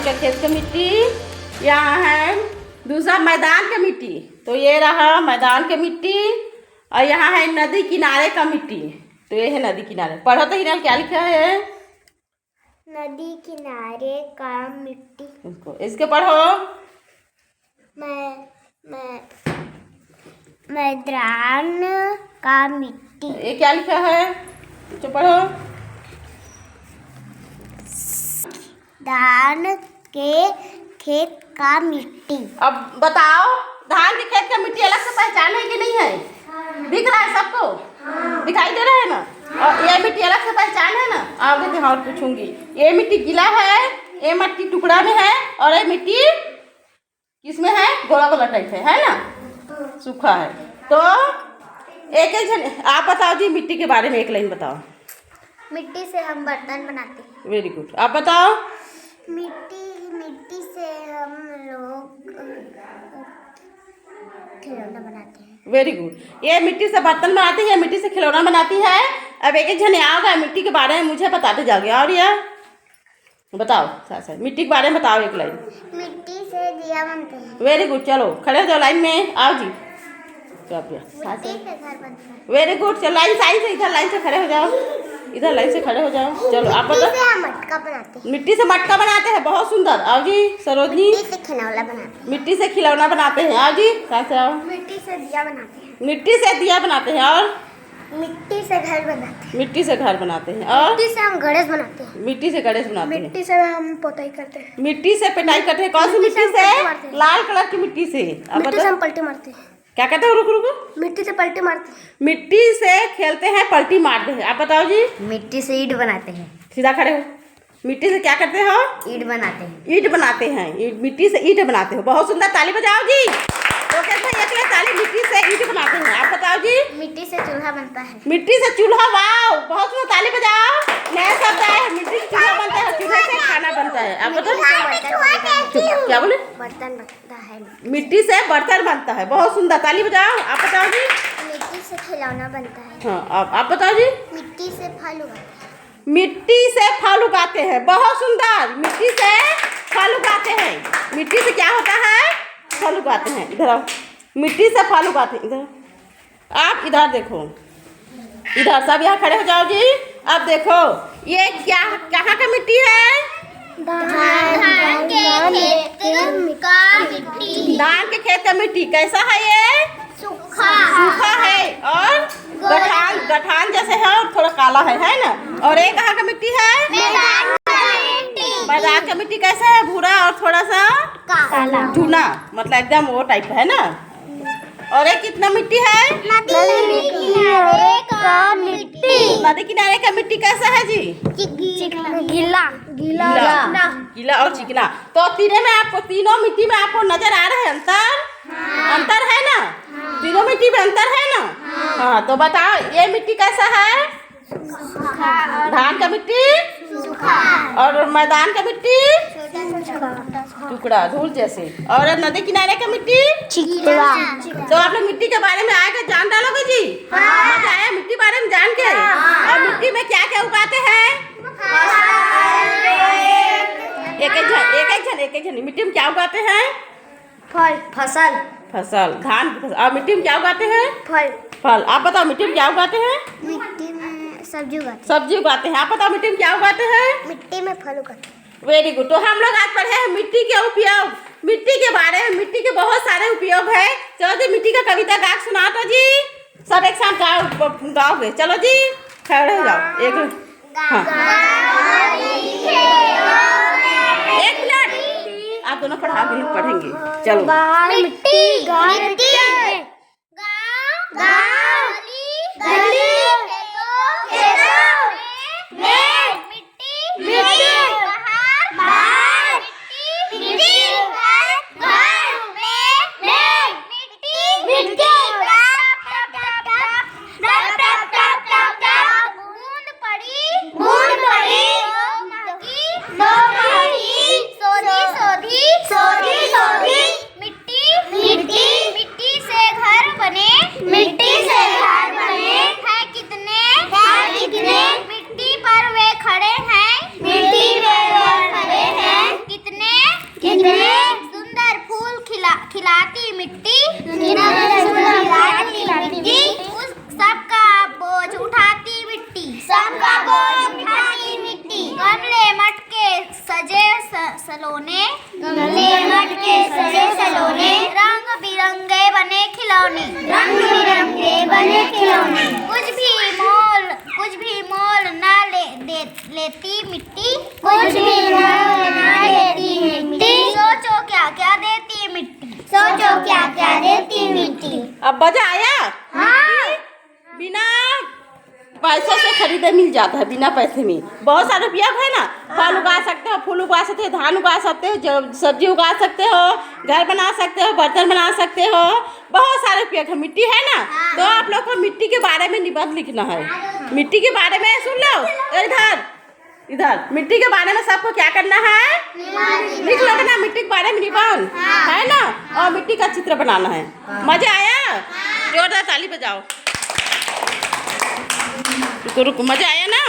का खेत का मिट्टी, यहाँ है दूसरा मैदान का मिट्टी। तो ये रहा मैदान का मिट्टी और यहाँ है नदी किनारे का मिट्टी। तो ये है नदी किनारे। पढ़ो तो हिनाल क्या लिखा है? नदी किनारे का मिट्टी। इसके पढ़ो। मैदान का मिट्टी। ये क्या लिखा है? तो पढ़ो। धान के खेत का मिट्टी। अब बताओ, धान के खेत का मिट्टी अलग से पहचान है कि नहीं है? दिख रहा है सबको? दिखाई दे रहा है ना? और ये मिट्टी अलग से पहचान है ना? आगे देखो और पूछूंगी। ये मिट्टी गीला है, ये मिट्टी टुकड़ा में है और ये मिट्टी किसमें है? गोला गोला टाइप है ना? सूखा है। तो एक एक जन आप बताओ जी, मिट्टी के बारे में एक लाइन बताओ। मिट्टी से हम बर्तन बनाते हैं। Very good. आप बताओ। मिट्टी से हम लोग खिलौना बनाते हैं। Very good. ये मिट्टी से बर्तन बनाती है, मिट्टी से खिलौना बनाती है। अब एक एक जन आओगे मिट्टी के बारे में मुझे बताते जाओगे। और ये बताओ साथ मिट्टी के बारे में बताओ एक लाइन। मिट्टी से दिया बनते हैं। Very good. चलो खड़े हो जाओ लाइन में। आओ जी। मिट्टी से घर बनता है। Very good. चलो लाइन से इधर लाइन से खड़े हो जाओ। इधर लाइन से खड़े हो जाओ। चलो आप बताओ। मिट्टी से हम मटका बनाते हैं। मिट्टी से मटका बनाते हैं, बहुत सुंदर। आओ जी सरोजनी। मिट्टी से खिलौना बनाते हैं। मिट्टी से खिलौना बनाते हैं। आओ जी साथ से आओ। मिट्टी से दिया बनाते हैं। मिट्टी से दिया बनाते हैं। और मिट्टी से घर बनाते हैं। मिट्टी से घर बनाते हैं। और मिट्टी से हम गणेश बनाते हैं। मिट्टी से गणेश बनाते हैं। मिट्टी से हम पोताई करते हैं। मिट्टी से पिटाई करते हैं। कौन सी मिट्टी से? लाल कलर की मिट्टी से। मिट्टी से हम पलटी मारते हैं। क्या कहते हो? रुको रुको। मिट्टी से पलटी मारते हैं। मिट्टी से खेलते हैं, पलटी मारते हैं। आप बताओ जी। मिट्टी से ईंट बनाते हैं। सीधा खड़े हो। मिट्टी से क्या करते हो? ईंट बनाते हैं। ईंट बनाते हैं। मिट्टी से ईंट बनाते हो। बहुत सुंदर। ताली बजाओ जी। तो कहते हैं एक ताली। मिट्टी से ईंट बनाते हैं। आप बताओ जी। मिट्टी से चूल्हा बनता है। मिट्टी से चूल्हा। वाओ, बहुत सुंदर। ताली बजाओ। नया शब्द है। मिट्टी से चूल्हा बनता है, चूल्हे से खाना बनता है। आप बताओ। क्या बोले? बर्तन बनता है। मिट्टी से बर्तन बनता है। बहुत सुंदर। ताली बजाओ। आप बताओ जी। मिट्टी से खिलौना बनता है। हाँ, आप बताओ जी। मिट्टी से फल उगाते हैं। मिट्टी से फल उगाते हैं। बहुत सुंदर। मिट्टी से फल उगाते हैं। मिट्टी से क्या होता है? फल उगाते हैं। इधर आओ। मिट्टी से फल उगाते हैं। इधर आप इधर देखो। इधर सब यहाँ खड़े हो जाओ जी। अब देखो ये क्या कहाँ का मिट्टी है? धान के खेत का मिट्टी। धान के खेत का मिट्टी। कैसा है ये? सूखा है और गठान जैसे है और थोड़ा काला है ना? और ये कहाँ का मिट्टी है? मैदान का मिट्टी। कैसा है? भूरा और थोड़ा सा काला। चूना, मतलब एकदम वो टाइप है ना? और ये कितना मिट्टी है? नदी किनारे का मिट्टी। नदी किनारे का मिट्टी कैसा है जी? गीला गीला और चिकना। तो तीनों मिट्टी में आपको नजर आ रहा है अंतर है ना? तीनों मिट्टी में अंतर है ना? हाँ, तो बताओ ये मिट्टी कैसा है? धान का मिट्टी और मैदान का मिट्टी टुकड़ा धूल जैसे। और नदी किनारे का मिट्टी चिकना। तो आप लोग मिट्टी के बारे में आगे जान डालोगे जी? मजा आया मिट्टी बारे में जान के? और मिट्टी में क्या क्या उगाते हैं? एक एक जन मिट्टी में क्या उगाते हैं? फसल। धान की फसल। और मिट्टी में क्या उगाते हैं? फल। आप बताओ मिट्टी में क्या उगाते हैं? मिट्टी में सब्जी उगाते हैं। आप बताओ मिट्टी में क्या उगाते हैं? मिट्टी में फल उगाते हैं। Very good. तो हम लोग आज पढ़े हैं मिट्टी के उपयोग, मिट्टी के बारे में। मिट्टी के बहुत सारे उपयोग है। चलो जी मिट्टी का कविता गा के सुना तो जी। सब एक साथ गाओगे। चलो जी खड़े हो जाओ। एक मिनट। आप दोनों पढ़ेंगे। चलो। मिट्टी से घर बने, है मिट्टी सबका बोझ उठाती मिट्टी गमले मटके सजे सलोने रंग बिरंगे बने खिलौने कुछ भी मोल ना लेती मिट्टी सोचो क्या क्या देती मिट्टी अब मजा आया? बिना पैसे से खरीदे मिल जाता है, बिना पैसे में बहुत सारे रुपया है ना। फल उगा सकते हो, फूल उगा सकते हो, धान उगा सकते हो, सब्जी उगा सकते हो, घर बना सकते हो, बर्तन बना सकते हो, बहुत सारे रुपया है। मिट्टी है ना, तो आप लोग को मिट्टी के बारे में निबंध लिखना है। मिट्टी के बारे में सुन लो, इधर मिट्टी के बारे में सबको क्या करना है, लिख लो ना मिट्टी के बारे में निबंध, है ना। और मिट्टी का चित्र बनाना है। मजा आया? जोरदार ताली बजाओ। रुको मजा आया ना?